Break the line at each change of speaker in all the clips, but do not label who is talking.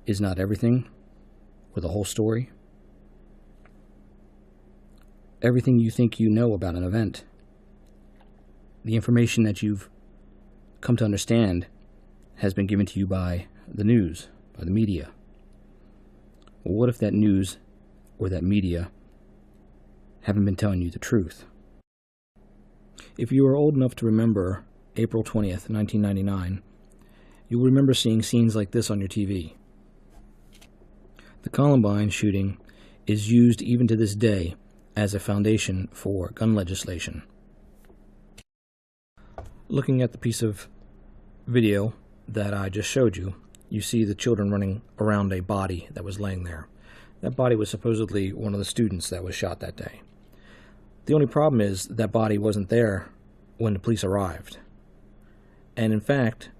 is not everything or the whole story. Everything you think you know about an event, the information that you've come to understand, has been given to you by the news, by the media. Well, what if that news or that media haven't been telling you the truth? If you are old enough to remember April 20th, 1999, you'll remember seeing scenes like this on your TV. The Columbine shooting is used even to this day as a foundation for gun legislation. Looking at the piece of video that I just showed you, you see the children running around a body that was laying there. That body was supposedly one of the students that was shot that day. The only problem is that body wasn't there when the police arrived. And in fact,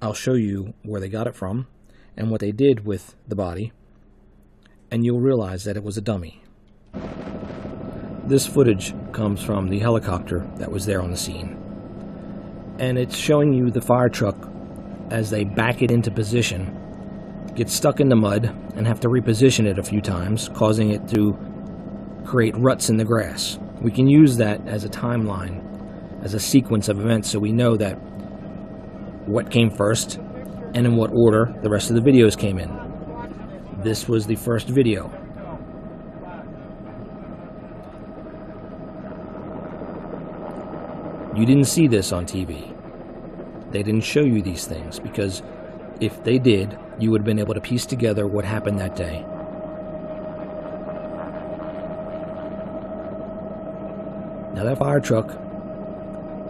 I'll show you where they got it from and what they did with the body, and you'll realize that it was a dummy. This footage comes from the helicopter that was there on the scene. And it's showing you the fire truck as they back it into position, get stuck in the mud, and have to reposition it a few times, causing it to create ruts in the grass. We can use that as a timeline, as a sequence of events, so we know that what came first and in what order the rest of the videos came in. This was the first video. You didn't see this on TV. They didn't show you these things, because if they did, you would have been able to piece together what happened that day. Now that fire truck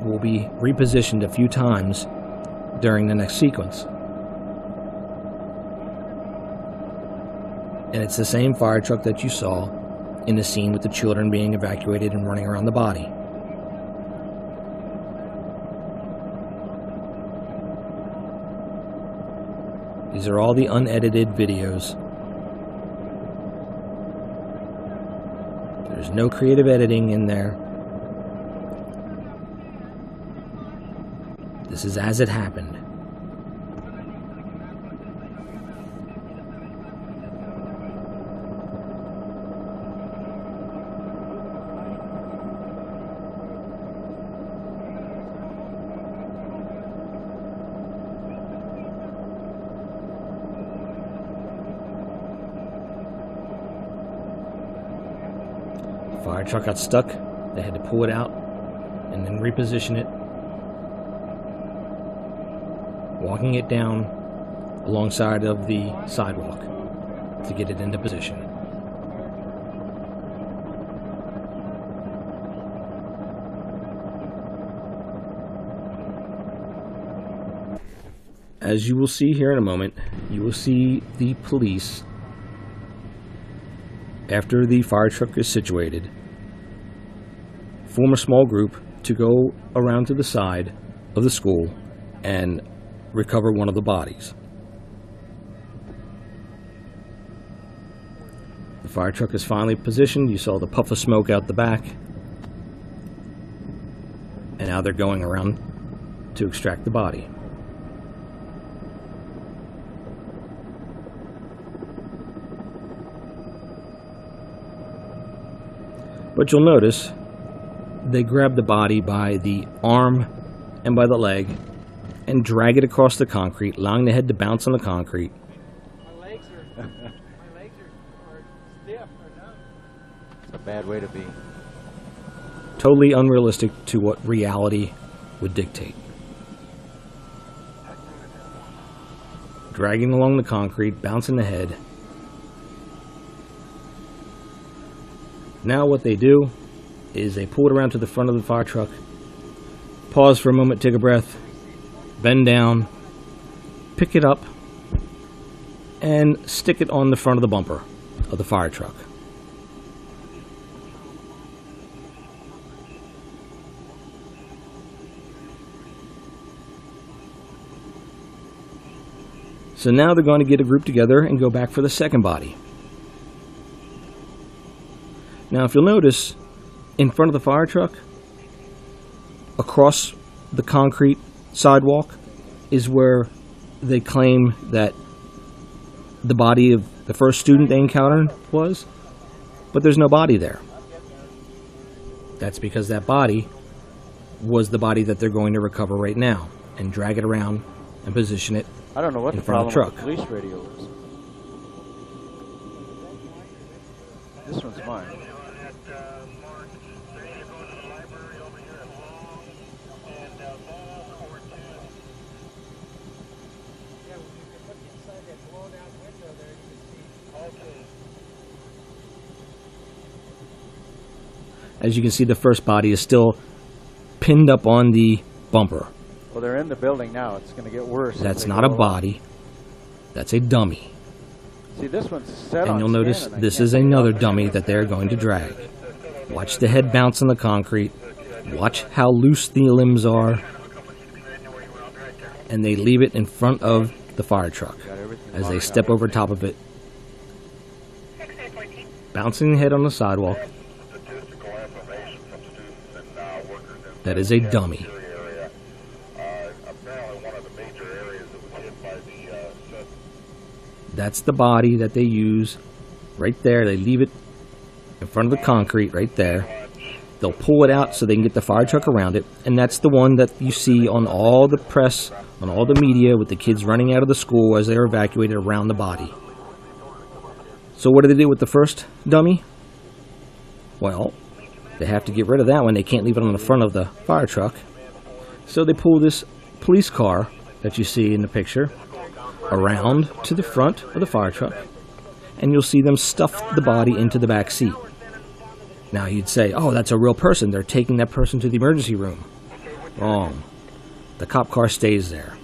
will be repositioned a few times during the next sequence. And it's the same fire truck that you saw in the scene with the children being evacuated and running around the body. These are all the unedited videos. There's no creative editing in there. This is as it happened. The fire truck got stuck. They had to pull it out and then reposition it, walking it down alongside of the sidewalk to get it into position. As you will see here in a moment, you will see the police, after the fire truck is situated, form a small group to go around to the side of the school and recover one of the bodies. The fire truck is finally positioned. You saw the puff of smoke out the back. And now they're going around to extract the body. But you'll notice they grab the body by the arm and by the leg and drag it across the concrete, allowing the head to bounce on the concrete.
My legs are stiff or numb.
It's a bad way to be.
Totally unrealistic to what reality would dictate. Dragging along the concrete, bouncing the head. Now what they do is they pull it around to the front of the fire truck, pause for a moment, take a breath, bend down, pick it up, and stick it on the front of the bumper of the fire truck. So now they're going to get a group together and go back for the second body. Now if you'll notice, in front of the fire truck, across the concrete sidewalk, is where they claim that the body of the first student they encountered was, but there's no body there. That's because that body was the body that they're going to recover right now and drag it around and position it
I don't know what
in
the
front
problem
of the
with
truck.
the police radio is. This one's mine.
As you can see, the first body is still pinned up on the bumper.
Well, they're in the building now. It's going to get worse.
That's not a body. That's a dummy.
See, this one's set
And
on
you'll notice
scanning.
this is another dummy that they're going to drag. Watch the head bounce on the concrete. Watch how loose the limbs are. And they leave it in front of the fire truck as they step over top of it, bouncing the head on the sidewalk. That is a dummy. That's the body that they use right there. They leave it in front of the concrete right there. They'll pull it out so they can get the fire truck around it. And that's the one that you see on all the press, on all the media, with the kids running out of the school as they are evacuated around the body. So what do they do with the first dummy? Well, they have to get rid of that one. They can't leave it on the front of the fire truck. So they pull this police car that you see in the picture around to the front of the fire truck, and you'll see them stuff the body into the back seat. Now you'd say, oh, that's a real person. They're taking that person to the emergency room. Wrong. The cop car stays there.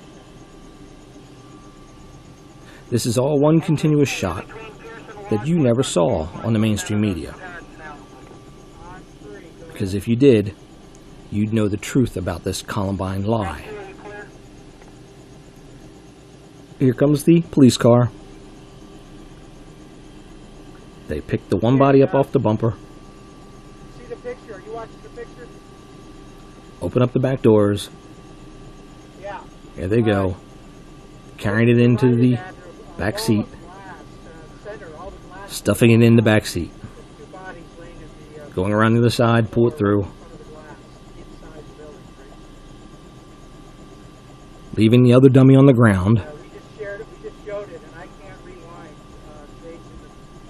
This is all one continuous shot that you never saw on the mainstream media. Because if you did, you'd know the truth about this Columbine lie. Here comes the police car. They pick the one body up off the bumper.
See the picture? Are you watching the picture?
Open up the back doors.
Yeah.
There they go. Carrying it into the back seat. Stuffing it in the back seat. Going around the other side, pull it through. Leaving the other dummy on the ground.
We just shared it, we just showed it, and I can't rewind dates in the first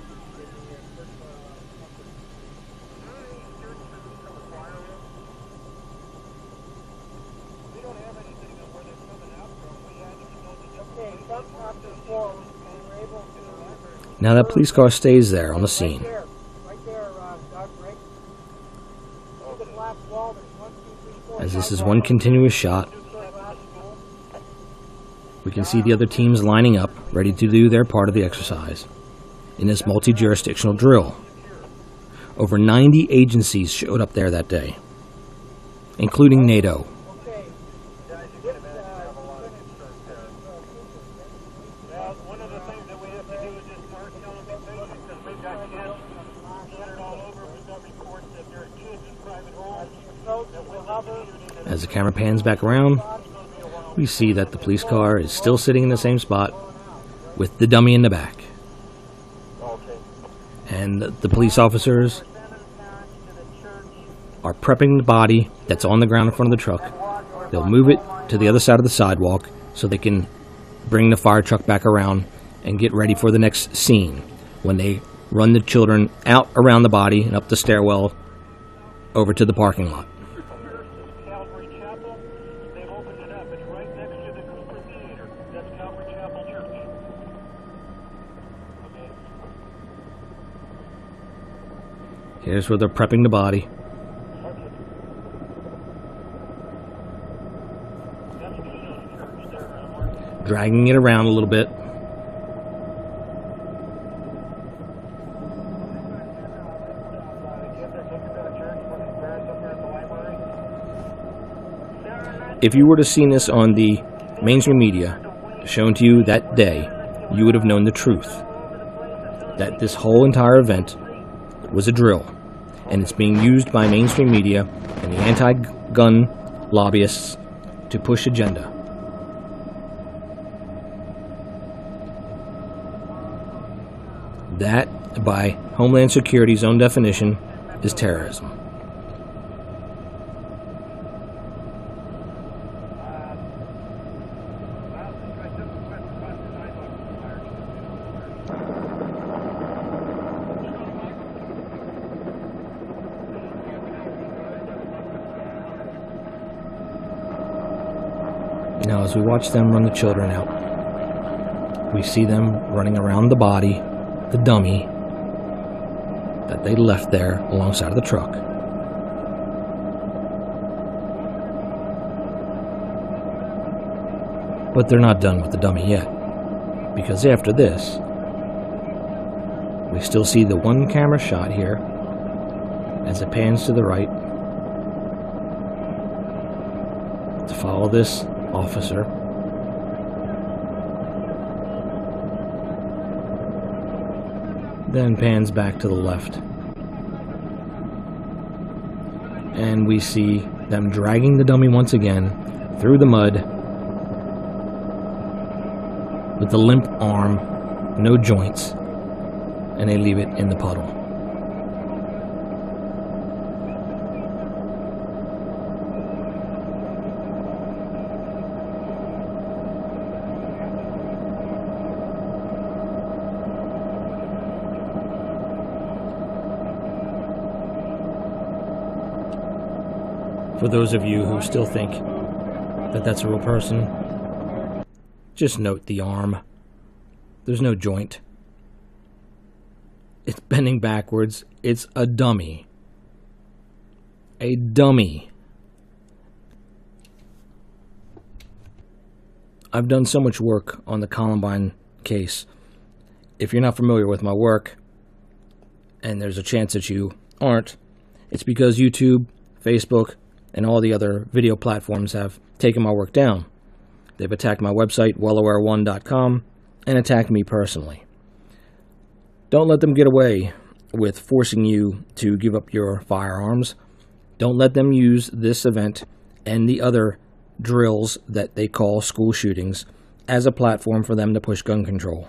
We don't have anything of where they're coming out from. We had to know the okay, some after 4, and we're able to...
Now that police car stays there on the scene.
Right there, Doug, right? Oh, the glass wall, there's 1, 2, 3, 4...
As this is one continuous shot, we can see the other teams lining up, ready to do their part of the exercise in this multi-jurisdictional drill. Over 90 agencies showed up there that day, including NATO.
Okay. One of the things that we have to do is just start telling the patients that we've got kids scattered all over. We've got reports that there are kids in private homes that will hover.
As the camera pans back around, we see that the police car is still sitting in the same spot with the dummy in the back. And the police officers are prepping the body that's on the ground in front of the truck. They'll move it to the other side of the sidewalk so they can bring the fire truck back around and get ready for the next scene when they run the children out around the body and up the stairwell over to the parking lot. Here's where they're prepping the body. Dragging it around a little bit. If you were to see this on the mainstream media shown to you that day, you would have known the truth. That this whole entire event was a drill, and it's being used by mainstream media and the anti-gun lobbyists to push agenda. That, by Homeland Security's own definition, is terrorism. Now, as we watch them run the children out, we see them running around the body, the dummy, that they left there alongside of the truck. But they're not done with the dummy yet, because after this, we still see the one camera shot here as it pans to the right to follow this officer. Then pans back to the left. And we see them dragging the dummy once again through the mud with the limp arm, no joints, and they leave it in the puddle. For those of you who still think that that's a real person, just note the arm. There's no joint. It's bending backwards. It's a dummy. A dummy. I've done so much work on the Columbine case. If you're not familiar with my work, and there's a chance that you aren't, it's because YouTube, Facebook, and all the other video platforms have taken my work down. They've attacked my website, wellaware1.com, and attacked me personally. Don't let them get away with forcing you to give up your firearms. Don't let them use this event and the other drills that they call school shootings as a platform for them to push gun control.